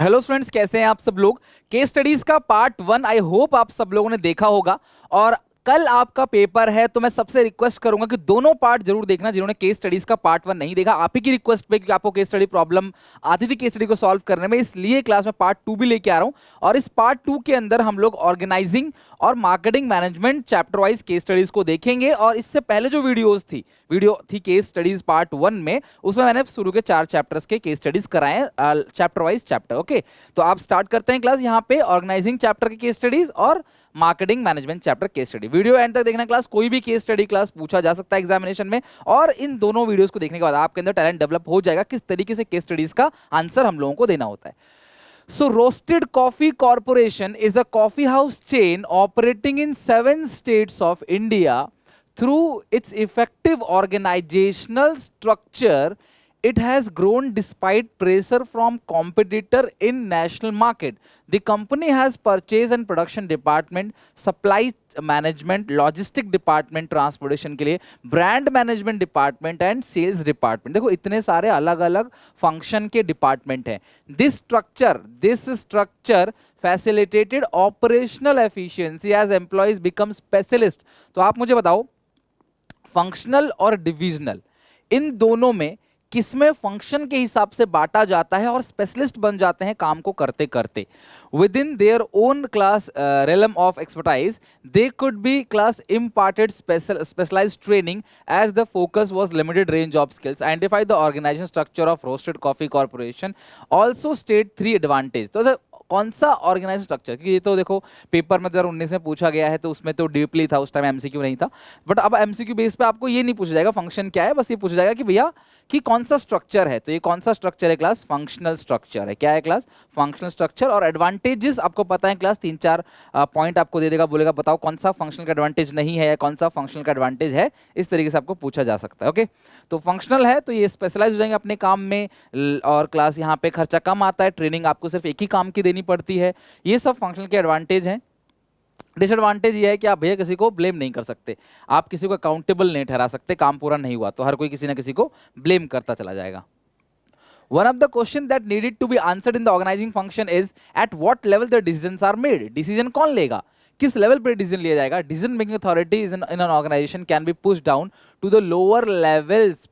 Hello students, कैसे हैं आप सब लोग। केस स्टडीज का पार्ट 1 आई होप आप सब लोगों ने देखा होगा। और कल आपका पेपर है तो मैं सबसे रिक्वेस्ट करूंगा कि दोनों पार्ट जरूर देखना। जिन्होंने केस स्टडीज का पार्ट 1 नहीं देखा, आप ही की रिक्वेस्ट पे, क्योंकि आपको केस स्टडी प्रॉब्लम आती थी केस स्टडी को सॉल्व करने में, इसलिए क्लास में पार्ट 2 भी लेके आ रहा हूं। और इस पार्ट 2 के अंदर हम लोग ऑर्गेनाइजिंग और marketing management chapter wise case studies को देखेंगे। और इससे पहले जो वीडियो थी केस स्टडीज पार्ट 1 में, उसमें मैंने शुरू के 4 चैप्टर्स के केस स्टडीज कराए, चैप्टर वाइज चैप्टर। ओके, तो आप स्टार्ट करते हैं क्लास यहाँ पे ऑर्गेनाइजिंग चैप्टर के केस स्टडीज और marketing management chapter case study. Video and तक देखना क्लास, कोई भी केस स्टडी क्लास पूछा जा सकता है एग्जामिनेशन में। और इन दोनों वीडियोस को देखने के बाद आपके अंदर टैलेंट डेवलप हो जाएगा किस तरीके से केस स्टडीज का आंसर हम लोगों को देना होता है। So, Roasted Coffee Corporation is a coffee house chain operating in 7 states of India. Through its effective organizational structure, it has grown despite pressure from competitor in national market. The company has purchase and production department, supply management, logistic department transportation के लिए, brand management department and sales department. देखो इतने सारे अलग अलग function के department हैं। This structure facilitated operational efficiency as employees become specialist. तो आप मुझे बताओ, फंक्शनल और डिविजनल, इन दोनों में किसमें फंक्शन के हिसाब से बांटा जाता है और स्पेशलिस्ट बन जाते हैं काम को करते करते। Within their own class realm of expertise, they could be class imparted specialised training as the focus was limited range of skills. Identify the organisation structure of roasted coffee corporation, also state 3 advantage. तो कौन सा organise structure, क्योंकि ये तो देखो paper में 2019 में पूछा गया है, तो उसमें तो डीपली था, उस टाइम एमसीक्यू नहीं था। बट अब एमसीक्यू बेस पे आपको ये नहीं पूछा जाएगा फंक्शन क्या है, बस ये पूछा जाएगा कि भैया कि कौन सा स्ट्रक्चर है। तो ये कौन सा स्ट्रक्चर है क्लास? फंक्शनल स्ट्रक्चर है। क्या है क्लास? Functional structure. और एडवांटेजेस आपको पता है क्लास, 3-4 पॉइंट आपको दे देगा, बोलेगा बताओ कौन सा फंक्शनल का एडवांटेज नहीं है या कौन सा फंक्शनल का एडवांटेज है। इस तरीके से आपको पूछा जा सकता है। ओके, तो फंक्शनल है तो ये स्पेशलाइज हो जाएंगे अपने काम में, और क्लास यहाँ पे खर्चा कम आता है, ट्रेनिंग आपको सिर्फ एक ही काम की देनी पड़ती है। ये सब फंक्शनल के एडवांटेज हैं। डिसएडवांटेज ये है कि आप भैया किसी को ब्लेम नहीं कर सकते, आप किसी को अकाउंटेबल नहीं ठहरा सकते। काम पूरा नहीं हुआ तो हर कोई किसी ना किसी को ब्लेम करता चला जाएगा। One of the question that needed to be answered in the organizing function is at what level the decisions are made. Decision कौन लेगा, किस लेवल पे डिसीजन लिया जाएगा? Decision making authority in an organization can be pushed down to the lower levels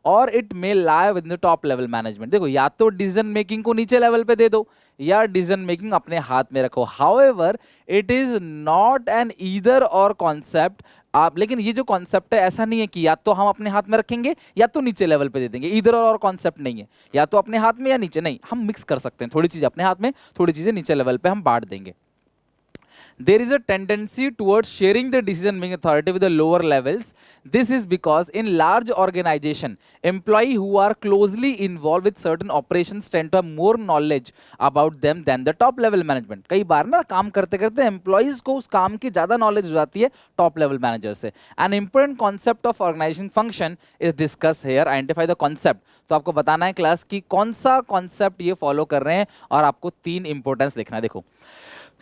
or it may lie within the top level management. देखो, या तो decision making को नीचे लेवल पे दे दो या डिसीजन मेकिंग अपने हाथ में रखो। However, it is not an either or concept. आप, लेकिन ये जो कॉन्सेप्ट है ऐसा नहीं है कि या तो हम अपने हाथ में रखेंगे या तो नीचे लेवल पे दे देंगे। इधर और कॉन्सेप्ट नहीं है, या तो अपने हाथ में या नीचे, नहीं, हम मिक्स कर सकते हैं। थोड़ी चीजें अपने हाथ में, थोड़ी चीजें नीचे लेवल पे हम बांट देंगे। There is a tendency towards sharing the decision making authority with the lower levels. This is because in large organization, employees who are closely involved with certain operations tend to have more knowledge about them than the top level management. कई बार ना काम करते करते employees को उस काम की ज़्यादा knowledge हो जाती है top level manager से। An important concept of organization function is discussed here. Identify the concept. तो आपको बताना है क्लास की कौन सा कॉन्सेप्ट ये फॉलो कर रहे हैं, और आपको 3 इंपॉर्टेंस लिखना है। देखो,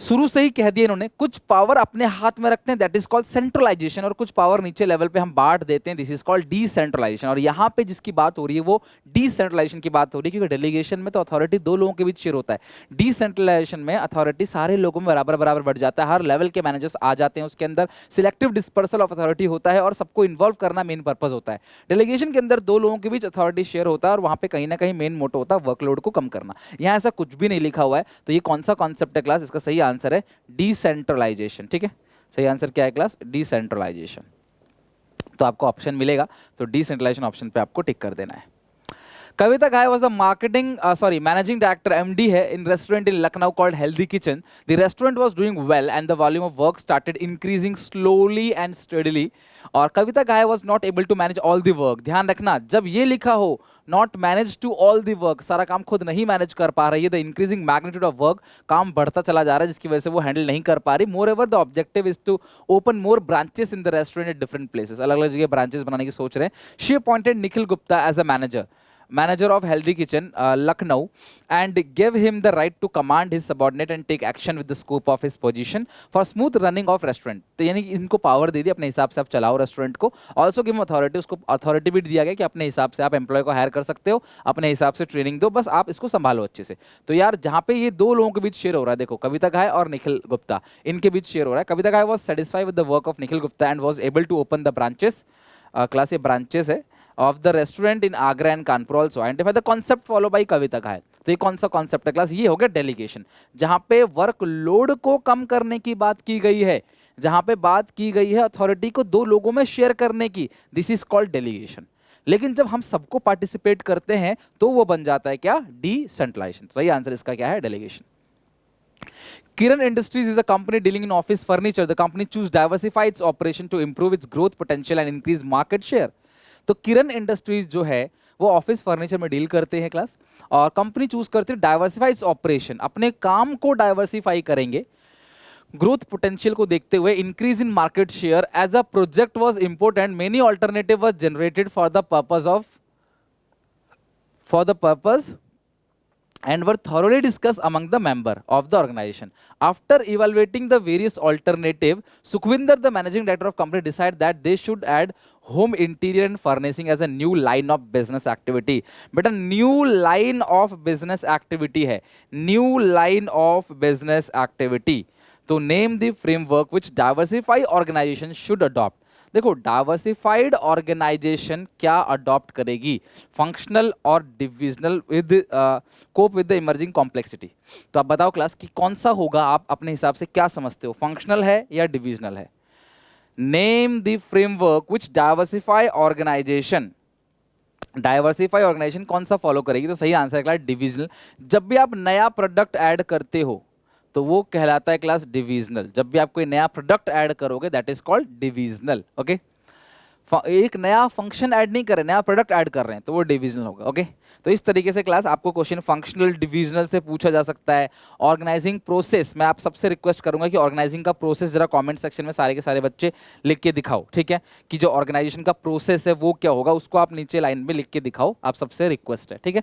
शुरू से ही कह दिया इन्होंने, कुछ पावर अपने हाथ में रखते हैं, दैट इज कॉल्ड सेंट्रलाइजेशन, और कुछ पावर नीचे लेवल पे हम बांट देते हैं, दिस इज कॉल्ड डिसेंट्रलाइजेशन। और यहाँ पे जिसकी बात हो रही है वो डिसेंट्रलाइजेशन की बात हो रही है, क्योंकि डेलीगेशन में तो अथॉरिटी 2 लोगों के बीच शेयर होता है। डिसेंट्रलाइजेशन में अथॉरिटी सारे लोगों में बराबर बराबर बढ़ जाता है, हर लेवल के मैनेजर्स आ जाते हैं उसके अंदर, सिलेक्टिव डिस्पर्सल ऑफ अथॉरिटी होता है और सबको इन्वॉल्व करना मेन पर्पज होता है। डेलीगेशन के अंदर 2 लोगों के बीच अथॉरिटी शेयर होता है और वहां पे कहीं ना कहीं मेन मोटो होता है वर्कलोड को कम करना। यहाँ ऐसा कुछ भी नहीं लिखा हुआ है, तो ये कौन सा कॉन्सेप्ट है क्लास? इसका सही आंसर है डिसेंट्रलाइजेशन। ठीक है, सही आंसर क्या है क्लास? डिसेंट्रलाइजेशन। तो आपको ऑप्शन मिलेगा, तो डिसेंट्रलाइजेशन ऑप्शन पे आपको टिक कर देना है। Kavita Ghai was the managing director MD है in restaurant in Lucknow called Healthy Kitchen. The restaurant was doing well and the volume of work started increasing slowly and steadily. और Kavita Ghai was not able to manage all the work. ध्यान रखना, जब ये लिखा हो not manage to all the work, सारा काम खुद नहीं मैनेज कर पा रही है, the increasing magnitude of work, काम बढ़ता चला जा रहा है जिसकी वजह से वो हैंडल नहीं कर पा रही। Moreover, the objective is to open more branches in the restaurant at different places. अलग अलग जगह ब्रांचेस बनाने की सोच रहे हैं। She appointed Nikhil Gupta as a manager. manager of Healthy Kitchen, Lucknow, and gave him the right to command his subordinate and take action with the scope of his position for smooth running of restaurant. तो यानी कि इनको power दे दी अपने हिसाब से आप चलाओ restaurant को. ऑल्सो गिव अथॉरिटी, उसको अथॉरिटी भी दिया गया कि अपने हिसाब से आप एम्प्लॉय को हायर कर सकते हो, अपने हिसाब से ट्रेनिंग दो, बस आप इसको संभालो अच्छे से. तो यार जहाँ पे ये दो लोगों के बीच शेयर हो रहा है, देखो कविता घाय और निखिल गुप्ता, इनके बीच शेयर हो रहा है. Kavita Ghai was satisfied with the work of Nikhil Gupta and was able to open the branches, class ये ब्रांचेस है, of the restaurant in Agra and Kanpur. Also identify the concept follow by Kavita Ghai. तो ये कौन सा कॉन्सेप्ट है क्लास? ये हो गया डेलीगेशन, जहां पे वर्कलोड को कम करने की बात की गई है, जहां पे बात की गई है अथॉरिटी को दो लोगों में शेयर करने की. This is called delegation. लेकिन जब हम सबको पार्टिसिपेट करते हैं तो वो बन जाता है क्या? डिसेंट्रलाइजेशन. सही आंसर इसका क्या है? Delegation. Kiran Industries is a company dealing in office furniture. The company choose diversify its operation to improve its growth potential and increase market share. तो किरण इंडस्ट्रीज जो है वो ऑफिस फर्नीचर में डील करते हैं क्लास, और कंपनी चूज करते हैं डाइवर्सिफाई इट्स ऑपरेशन, अपने काम को डाइवर्सिफाई करेंगे, ग्रोथ पोटेंशियल को देखते हुए, increase in market share. As a project was important, many alternative was generated for the purpose and were thoroughly discussed among the member of the organization. After evaluating the various alternative, Sukhvinder, the managing director of company, decided that they should add home interior and furnishing as a new line of business activity. But a new line of business activity है, new line of business activity. तो name the framework which diversify organization should adopt. देखो diversified organisation क्या adopt करेगी? Functional और divisional with cope with the emerging complexity. तो आप बताओ class कि कौन सा होगा, आप अपने हिसाब से क्या समझते हो, फंक्शनल है या डिविजनल है? Name the framework which diversify organisation. Diversify organisation कौन सा फॉलो करेगी? तो सही आंसर है क्लास डिविजनल. जब भी आप नया प्रोडक्ट ऐड करते हो तो वो कहलाता है क्लास डिविजनल. जब भी आप कोई नया प्रोडक्ट ऐड करोगे that is called divisional. Okay, एक नया फंक्शन ऐड नहीं कर रहे, नया प्रोडक्ट ऐड कर रहे हैं तो वो डिविजनल होगा. ओके, तो इस तरीके से क्लास आपको क्वेश्चन फंक्शनल डिविजनल से पूछा जा सकता है. ऑर्गेनाइजिंग प्रोसेस, मैं आप सबसे रिक्वेस्ट करूंगा कि ऑर्गेनाइजिंग का प्रोसेस जरा कमेंट सेक्शन में सारे के सारे बच्चे लिख के दिखाओ. ठीक है, कि जो ऑर्गेनाइजेशन का प्रोसेस है वो क्या होगा, उसको आप नीचे लाइन में लिख के दिखाओ, आप सबसे रिक्वेस्ट है. ठीक है.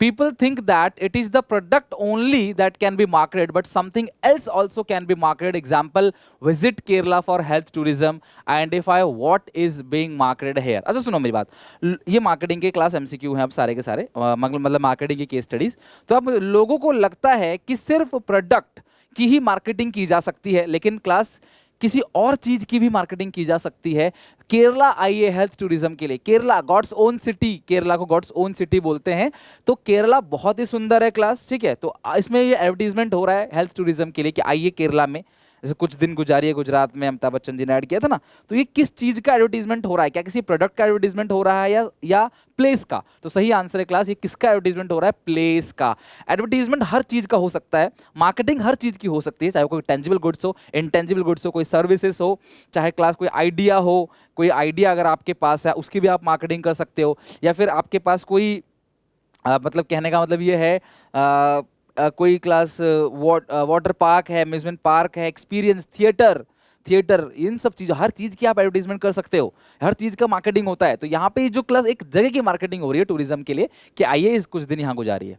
People think that it is the product only that can be marketed, but something else also can be marketed. Example, visit Kerala for health tourism. Identify what is being marketed here. अच्छा सुनो मेरी बात, ये marketing के class MCQ हैं अब सारे के सारे, मतलब मार्केटिंग की केस स्टडीज. तो अब लोगों को लगता है कि सिर्फ प्रोडक्ट की ही मार्केटिंग की जा सकती है, लेकिन क्लास किसी और चीज की भी मार्केटिंग की जा सकती है. केरला आइए हेल्थ टूरिज्म के लिए. Kerala God's own city, Kerala को गॉड्स ओन सिटी बोलते हैं. तो केरला बहुत ही सुंदर है क्लास. ठीक है, तो इसमें ये एडवर्टीजमेंट हो रहा है हेल्थ टूरिज्म के लिए कि आइए केरला में. जैसे कुछ दिन गुजारिए गुजरात में, अमिताभ बच्चन जी ने ऐड किया था ना. तो ये किस चीज का एडवर्टीजमेंट हो रहा है? क्या किसी प्रोडक्ट का एडवर्टीजमेंट हो रहा है या प्लेस का? तो सही आंसर है क्लास, ये किसका एडवर्टीजमेंट हो रहा है? प्लेस का. एडवर्टीजमेंट हर चीज का हो सकता है, मार्केटिंग हर चीज की हो सकती है, चाहे कोई टेंजिबल गुड्स हो, इंटेंजिबल गुड्स हो, कोई सर्विसेज हो, चाहे क्लास कोई आइडिया हो. कोई आइडिया अगर आपके पास है उसकी भी आप मार्केटिंग कर सकते हो, या फिर आपके पास कोई मतलब कहने का मतलब ये है कोई क्लास वाटर पार्क है, अम्यूजमेंट पार्क है, एक्सपीरियंस थिएटर, इन सब चीज़ों, हर चीज़ की आप एडवर्टीजमेंट कर सकते हो, हर चीज़ का मार्केटिंग होता है. तो यहाँ पे जो क्लास एक जगह की मार्केटिंग हो रही है टूरिज्म के लिए कि आइए इस कुछ दिन यहाँ गुजारी है.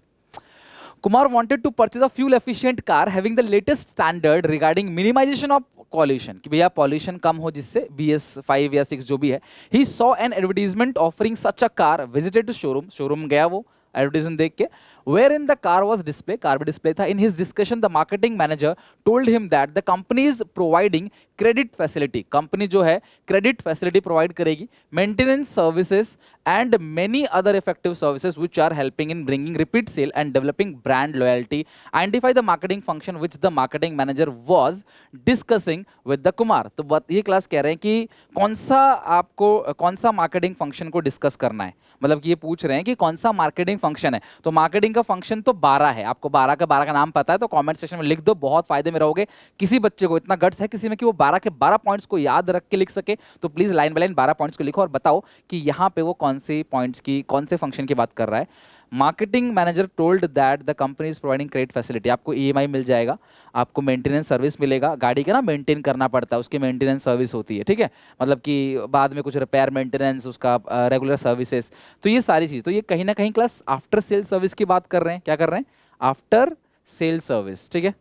Kumar wanted to purchase a fuel efficient car having the latest standard regarding minimization of pollution, कि भैया पॉल्यूशन कम हो जिससे BS5 या 6 जो भी है. He saw an advertisement offering such a car, visited to showroom गया वो एडवर्टीजमेंट देख के, wherein the car was display, car भी डिस्प्ले था. In his discussion the marketing manager told him that the company is providing credit facility, company जो है credit facility provide करेगी, maintenance services and many other effective services which are helping in bringing repeat sale and developing brand loyalty. Identify the marketing function which the marketing manager was discussing with the Kumar. तो ये class कह रहे हैं कि कौन सा marketing function को discuss करना है, मतलब कि ये पूछ रहे हैं कि कौन सा मार्केटिंग फंक्शन है. तो मार्केटिंग का फंक्शन तो 12 है, आपको 12 का नाम पता है तो कमेंट सेक्शन में लिख दो, बहुत फायदे में रहोगे. किसी बच्चे को इतना गट्स है किसी में कि वो 12 के 12 पॉइंट्स को याद रख के लिख सके, तो please line by line 12 points को लिखो और बताओ कि यहाँ पे वो कौन से पॉइंट्स की, कौन से फंक्शन की बात कर रहा है. Marketing manager told that the company is providing credit facility, आपको ईएमआई मिल जाएगा, आपको मेंटेनेंस सर्विस मिलेगा, गाड़ी का ना मेंटेन करना पड़ता है, उसकी मेंटेनेंस सर्विस होती है, ठीक है, मतलब कि बाद में कुछ रिपेयर मेंटेनेंस, उसका रेगुलर सर्विसेज, तो ये सारी चीज़, तो ये कहीं ना कहीं क्लास आफ्टर सेल सर्विस की बात कर रहे हैं, क्या कर रहे हैं, आफ्टर सेल सर्विस, ठीक है।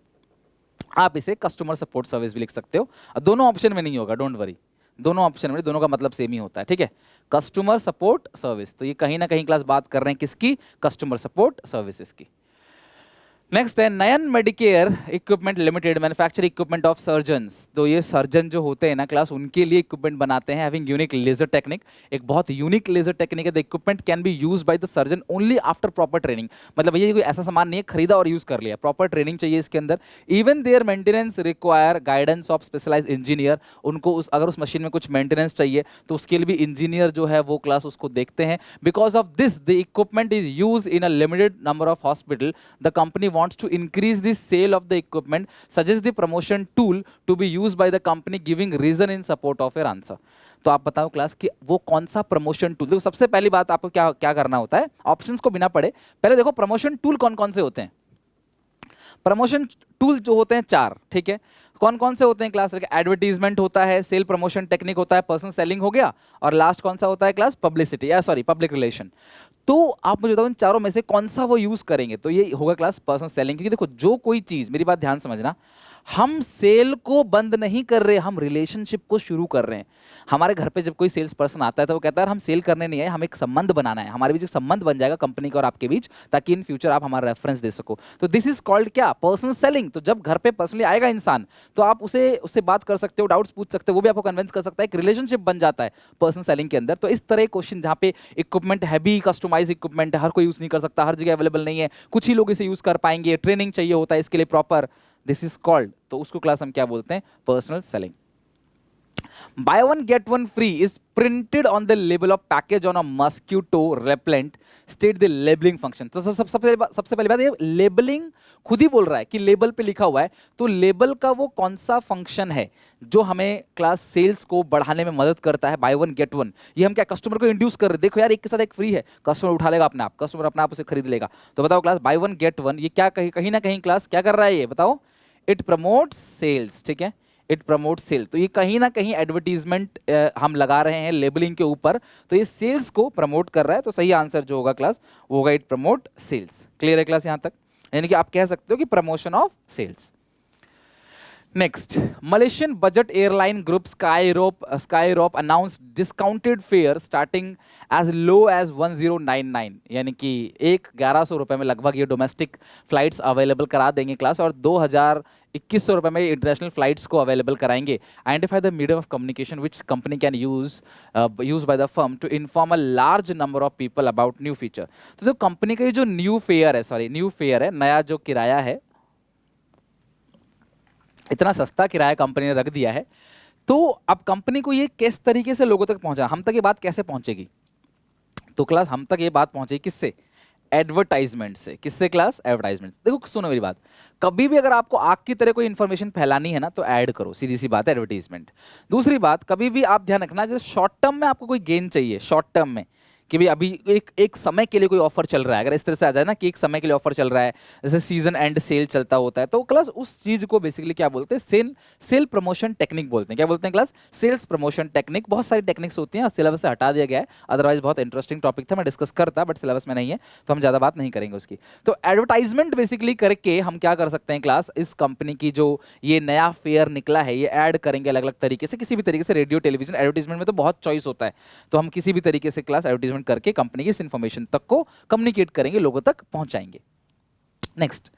आप इसे कस्टमर सपोर्ट सर्विस भी लिख सकते हो, दोनों ऑप्शन में नहीं होगा, डोंट वरी, दोनों ऑप्शन में, दोनों का मतलब सेम ही होता है, ठीक है, कस्टमर सपोर्ट सर्विस, तो ये कहीं ना कहीं क्लास बात कर रहे हैं किसकी, कस्टमर सपोर्ट सर्विसेज की। नेक्स्ट है Nayan Medicare equipment limited manufacture equipment of surgeons, तो ये सर्जन जो होते हैं ना क्लास, उनके लिए इक्विपमेंट बनाते हैं, हैविंग यूनिक लेजर टेक्निक, एक बहुत यूनिक लेजर टेक्निक है, the equipment can be used by the surgeon only after proper training, मतलब ये कोई ऐसा सामान नहीं है खरीदा और यूज कर लिया, प्रॉपर ट्रेनिंग चाहिए इसके अंदर, even their maintenance require guidance of specialised engineer, उनको अगर उस मशीन में कुछ मेंटेनेंस चाहिए तो उसके लिए भी इंजीनियर जो है वो क्लास उसको देखते हैं, because of this the equipment is use in a limited number of hospital, the company wants to increase the sale of the equipment, suggest the promotion tool to be used by the company giving reason in support of your answer। तो आप बताओ class कि वो कौन सा promotion tool, देखो सबसे पहली बात आपको क्या क्या करना होता है, ऑप्शंस को बिना पढ़े पहले देखो प्रमोशन टूल कौन कौन से होते हैं। प्रमोशन टूल जो होते हैं चार, ठीक है, कौन कौन से होते हैं क्लास, एडवर्टीजमेंट होता है, सेल प्रमोशन टेक्निक होता है, पर्सनल सेलिंग हो गया, और लास्ट कौन सा होता है क्लास, पब्लिसिटी या सॉरी पब्लिक रिलेशन। तो आप मुझे बताओ इन चारों में से कौन सा वो यूज करेंगे, तो ये होगा क्लास पर्सनल सेलिंग, क्योंकि देखो जो कोई चीज, मेरी बात ध्यान समझना, हम सेल को बंद नहीं कर रहे, हम रिलेशनशिप को शुरू कर रहे हैं। हमारे घर पे जब कोई सेल्स पर्सन आता है तो वो कहता है हम सेल करने नहीं आए, हम एक संबंध बनाना है, हमारे बीच एक संबंध बन जाएगा कंपनी का और आपके बीच, ताकि इन फ्यूचर आप हमारा रेफरेंस दे सको, तो दिस इज कॉल्ड क्या, पर्सनल सेलिंग। तो जब घर पे पर्सनली आएगा इंसान तो आप उसे उससे बात कर सकते हो, डाउट्स पूछ सकते हो, वो भी आपको कन्विंस कर सकता है, एक रिलेशनशिप बन जाता है पर्सनल सेलिंग के अंदर। तो इस तरह क्वेश्चन जहाँ पे इक्विपमेंट हैवी कस्टमाइज इक्विपमेंट है, हर कोई यूज नहीं कर सकता, हर जगह अवेलेबल नहीं है, कुछ ही लोग इसे यूज कर पाएंगे, ट्रेनिंग चाहिए होता है इसके लिए प्रॉपर, दिस इज कॉल्ड, तो उसको क्लास हम क्या बोलते हैं, personal selling. Buy one get one free is printed on the label of package on a mosquito repellent, state the labeling function। तो सबसे पहली बात ये लेबलिंग खुद ही बोल रहा है कि लेबल पे लिखा हुआ है, तो लेबल का वो कौन सा फंक्शन है जो हमें क्लास सेल्स को बढ़ाने में मदद करता है, बाय वन गेट वन, ये हम क्या कस्टमर को इंड्यूस कर रहे हैं, देखो यार एक के साथ एक फ्री है, कस्टमर उठा लेगा अपने आप, कस्टमर अपने आप उसे खरीद लेगा, तो बताओ class by one get one ये क्या कहीं ना कहीं क्लास क्या कर रहा है, ये बताओ, इट प्रमोट्स सेल्स, ठीक है, इट प्रमोट सेल, तो ये कहीं ना कहीं एडवर्टीजमेंट हम लगा रहे हैं लेबलिंग के ऊपर, तो ये सेल्स को प्रमोट कर रहा है, तो सही आंसर जो होगा क्लास वो होगा इट प्रमोट सेल्स। क्लियर है क्लास यहां तक, यानी कि आप कह सकते हो कि promotion of sales. Next, Malaysian budget airline group Skyrope announce discounted fare starting as low as 1099, यानी कि 1100 रुपए में लगभग ये डोमेस्टिक फ्लाइट्स अवेलेबल करा देंगे क्लास, और 2100 रुपए में इंटरनेशनल फ्लाइट्स को अवेलेबल कराएंगे। Identify the medium of communication which company can use by the firm to inform a large number of people about new feature. तो कंपनी का ये जो न्यू फेयर है, नया जो किराया है, इतना सस्ता किराया कंपनी ने रख दिया है, तो अब कंपनी को ये किस तरीके से लोगों तक पहुंचा, हम तक ये बात कैसे पहुंचेगी, तो क्लास हम तक ये बात पहुंचेगी किससे, एडवर्टाइजमेंट से। किससे क्लास, एडवर्टाइजमेंट। देखो सुनो मेरी बात, कभी भी अगर आपको आग की तरह कोई इंफॉर्मेशन फैलानी है ना तो ऐड करो, सीधी सी बात है, एडवर्टाइजमेंट। दूसरी बात, कभी भी आप ध्यान रखना कि शॉर्ट टर्म में आपको कोई गेन चाहिए, शॉर्ट टर्म में कि भाई अभी एक समय के लिए कोई ऑफर चल रहा है, अगर इस तरह से आ जाए ना कि एक समय के लिए ऑफर चल रहा है, जैसे सीजन एंड सेल चलता होता है, तो क्लास उस चीज को बेसिकली क्या बोलते हैं, सेल प्रमोशन टेक्निक बोलते हैं। क्या बोलते हैं क्लास, सेल्स प्रमोशन टेक्निक। बहुत सारी टेक्निक्स होती हैं, सिलेबस से हटा दिया गया है, अदरवाइज बहुत इंटरेस्टिंग टॉपिक था, मैं डिस्कस करता, बट सिलेबस में नहीं है तो हम ज्यादा बात नहीं करेंगे उसकी। तो एडवर्टाइजमेंट बेसिकली करके हम क्या कर सकते हैं क्लास, इस कंपनी की जो ये नया फेयर निकला है ये ऐड करेंगे अलग अलग तरीके से, किसी भी तरीके से, रेडियो टेलीविजन, एडवर्टाइजमेंट में तो बहुत चॉइस होता है, तो हम किसी भी तरीके से क्लास एडवर्टाइजमेंट करके कंपनी की इस इंफॉर्मेशन तक को कम्युनिकेट करेंगे, लोगों तक पहुंचाएंगे। Next,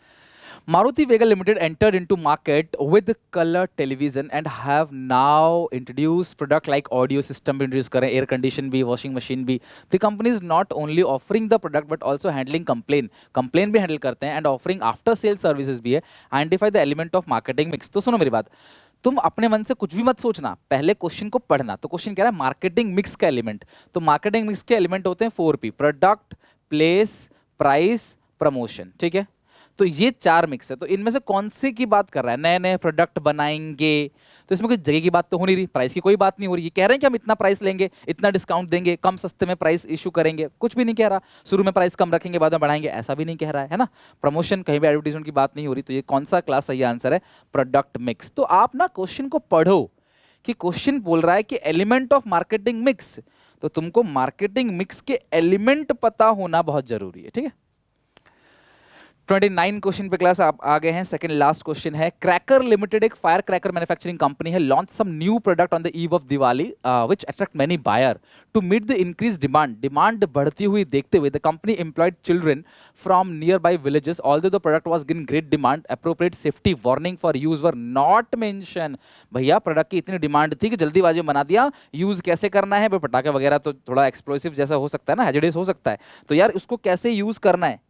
Maruti Vehicle Limited entered into market with color television and have now introduced product like audio system introduce करें, air condition भी, washing machine भी। The company is not only offering the product but also handling complaint भी handle करते हैं and offering after sales services भी है। Identify the element of marketing mix। तो सुनो मेरी बात, तुम अपने मन से कुछ भी मत सोचना, पहले क्वेश्चन को पढ़ना। तो क्वेश्चन कह रहा है मार्केटिंग मिक्स का एलिमेंट, तो मार्केटिंग मिक्स के एलिमेंट होते हैं 4P, product, place, price, promotion, ठीक है। तो ये 4 मिक्स है, तो इनमें से कौन से की बात कर रहा है? नए नए प्रोडक्ट बनाएंगे, तो इसमें कोई जगह की बात तो हो नहीं रही, प्राइस की कोई बात नहीं हो रही। ये कह रहे हैं कि हम इतना प्राइस लेंगे, इतना डिस्काउंट देंगे, कम सस्ते में प्राइस इशू करेंगे, कुछ भी नहीं कह रहा। शुरू में प्राइस कम रखेंगे, बाद में बढ़ाएंगे, ऐसा भी नहीं कह रहा है ना। प्रमोशन, कहीं भी एडवर्टीजमेंट की बात नहीं हो रही। तो ये कौन सा क्लास सही आंसर है? Product mix. तो आप ना क्वेश्चन को पढ़ो कि क्वेश्चन बोल रहा है कि एलिमेंट ऑफ मार्केटिंग मिक्स, तो तुमको मार्केटिंग मिक्स के एलिमेंट पता होना बहुत जरूरी है, ठीक है। 29 क्वेश्चन पे क्लास आप आ गए हैं। सेकंड लास्ट क्वेश्चन है, क्रैकर लिमिटेड एक फायर क्रैकर मैन्युफैक्चरिंग कंपनी है, launch some new product on the eve of Diwali which attract many buyer to meet the increase demand. Demand बढ़ती हुई देखते हुए the company employed children from nearby villages, although the product was given great demand, appropriate safety warning for use were not mention. भैया product की इतनी demand थी कि जल्दीबाजी में बना दिया, यूज कैसे करना है, पटाखे वगैरह तो थोड़ा एक्सप्लोसिव जैसा हो सकता है ना, हैजर्डस हो सकता है, तो यार उसको कैसे यूज करना है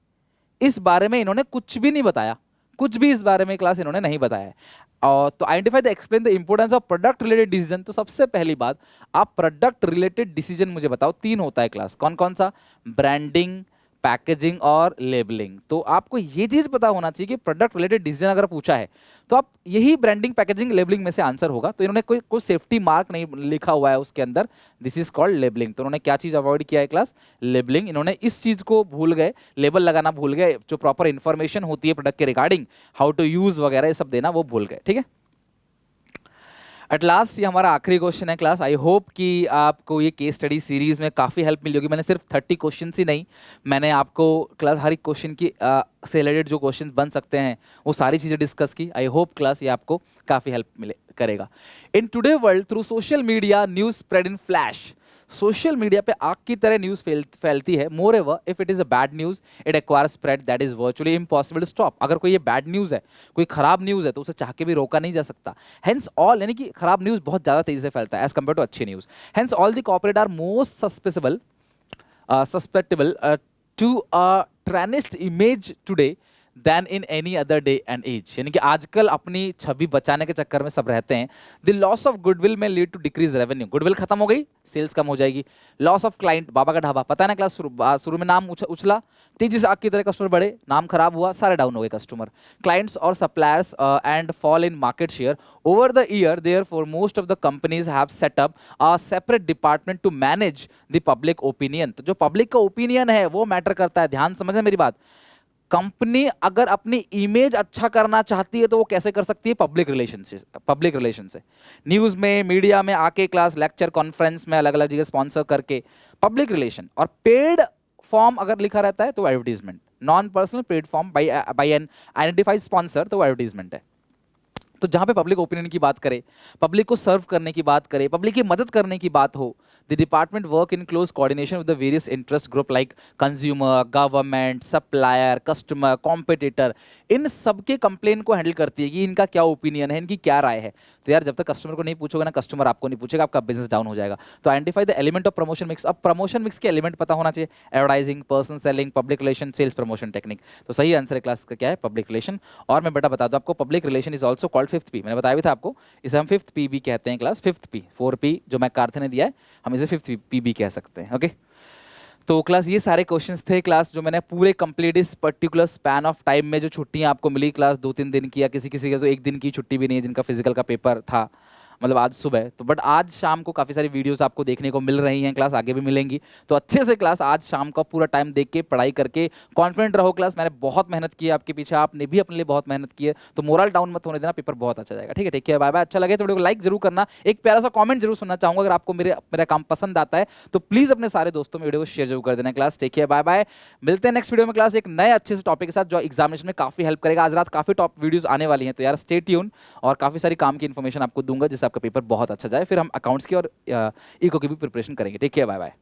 इस बारे में इन्होंने कुछ भी नहीं बताया, कुछ भी इस बारे में क्लास इन्होंने नहीं बताया है। और तो identify the explain the importance of product related decision. तो सबसे पहली बात, आप प्रोडक्ट रिलेटेड डिसीजन मुझे बताओ। 3 होता है क्लास, कौन कौन सा? ब्रांडिंग, पैकेजिंग और लेबलिंग। तो आपको ये चीज पता होना चाहिए कि प्रोडक्ट रिलेटेड डिसीजन अगर पूछा है तो आप यही ब्रांडिंग, पैकेजिंग, लेबलिंग में से आंसर होगा। तो इन्होंने कोई सेफ्टी मार्क नहीं लिखा हुआ है उसके अंदर, दिस इज कॉल्ड लेबलिंग। तो उन्होंने क्या चीज अवॉइड किया है क्लास? लेबलिंग। इन्होंने इस चीज को भूल गए, लेबल लगाना भूल गए, जो प्रॉपर इंफॉर्मेशन होती है प्रोडक्ट के रिगार्डिंग, हाउ टू यूज वगैरह ये सब देना वो भूल गए, ठीक है। एट लास्ट ये हमारा आखिरी क्वेश्चन है क्लास। आई होप कि आपको ये केस स्टडी सीरीज में काफ़ी हेल्प मिली होगी। मैंने सिर्फ 30 क्वेश्चन ही नहीं, मैंने आपको क्लास हर एक क्वेश्चन की से रिलेटेड जो क्वेश्चन बन सकते हैं वो सारी चीज़ें डिस्कस की। आई होप क्लास ये आपको काफ़ी हेल्प मिले करेगा। In today world through social media news spread in flash. Social media पे आग की तरह न्यूज़ फैलती है। More ever if it is a bad news it acquires spread that is virtually impossible to stop. अगर कोई ये बैड न्यूज़ है, कोई खराब न्यूज़ है, तो उसे चाह के भी रोका नहीं जा सकता। हेंस ऑल, यानी कि खराब न्यूज़ बहुत ज़्यादा तेजी से फैलता है एज कम्पेयर टू अच्छी news. Hence all the corporate are most susceptible to a tarnished image today than in any other day and age. यानी कि आजकल अपनी छवि बचाने के चक्कर में सब रहते हैं। The loss of goodwill may lead to decrease revenue. Goodwill खत्म हो गई, सेल्स कम हो जाएगी। लॉस ऑफ क्लाइंट, बाबा का ढाबा, पता है ना क्लास, शुरू में नाम उछला, तेजी से आग की तरह कस्टमर बढ़े, नाम खराब हुआ, सारे डाउन हो गए कस्टमर। क्लाइंट्स और suppliers and fall in market share over the year. Therefore most of the companies have set up a separate department to manage the public opinion. तो जो पब्लिक का ओपिनियन है वो मैटर करता है, ध्यान समझे मेरी बात। कंपनी अगर अपनी इमेज अच्छा करना चाहती है तो वो कैसे कर सकती है? पब्लिक रिलेशन से न्यूज़ में, मीडिया में आके, क्लास, लेक्चर, कॉन्फ्रेंस में अलग अलग जगह स्पॉन्सर करके, पब्लिक रिलेशन। और पेड फॉर्म अगर लिखा रहता है तो advertisement, non personal paid form by an identified sponsor तो एडवर्टीजमेंट है। तो जहां पे पब्लिक ओपिनियन की बात करें, पब्लिक को सर्व करने की बात करें, पब्लिक की मदद करने की बात हो, the department work in close coordination with the various interest group like consumer, government, supplier, customer, competitor. इन सबके कंप्लेन को हैंडल करती है कि इनका क्या ओपिनियन है, इनकी क्या राय है। तो यार जब तक कस्टमर को नहीं पूछोगे ना, कस्टमर आपको नहीं पूछेगा, आपका बिजनेस डाउन हो जाएगा। तो identify the element of promotion mix. अब प्रमोशन मिक्स के एलिमेंट पता होना चाहिए, advertising, person selling, public relation, sales promotion technique. तो सही आंसर है क्लास का क्या है? Public relation. और मैं बेटा बता दूं आपको, public relation is also called 5th P। मैंने बताया भी था आपको, इसे हम 5th P भी कहते हैं क्लास। 5th P, 4P जो मैं कार्थ ने दिया है, हम इसे 5th P भी कह सकते हैं। ओके तो क्लास ये सारे क्वेश्चंस थे क्लास, जो मैंने पूरे कंप्लीट इस पर्टिकुलर स्पैन ऑफ टाइम में, जो छुट्टियां आपको मिली क्लास 2-3 दिन की, या किसी किसी का तो 1 दिन की छुट्टी भी नहीं है जिनका फिजिकल का पेपर था, मतलब आज सुबह। तो बट आज शाम को काफ़ी सारी वीडियोस आपको देखने को मिल रही हैं, क्लास आगे भी मिलेंगी। तो अच्छे से क्लास आज शाम का पूरा टाइम देख के पढ़ाई करके कॉन्फिडेंट रहो क्लास। मैंने बहुत मेहनत की है आपके पीछे, आपने भी अपने लिए बहुत मेहनत की है, तो मोरल डाउन मत होने देना, पेपर बहुत अच्छा जाएगा। ठीक है, टेक केयर, बाय बाय। अच्छा लगे तो वीडियो को लाइक जरूर करना, एक प्यारा सा कॉमेंट जरूर सुनना चाहूंगा। अगर आपको मेरा काम पसंद आता है तो प्लीज़ अपने सारे दोस्तों में वीडियो को शेयर जरूर कर देना class. Take care, bye bye. मिलते हैं नेक्स्ट वीडियो में क्लास एक नए अच्छे से टॉपिक के साथ, जो एग्जामिनेशन में काफ़ी हेल्प करेगा। आज रात काफ़ी टॉप वीडियोस आने वाली हैं, तो यार स्टे ट्यून, और काफ़ी सारी काम की इन्फॉर्मेशन आपको दूंगा जिससे आपका पेपर बहुत अच्छा जाए। फिर हम अकाउंट्स की और इको की भी प्रिपरेशन करेंगे। Take care, bye bye.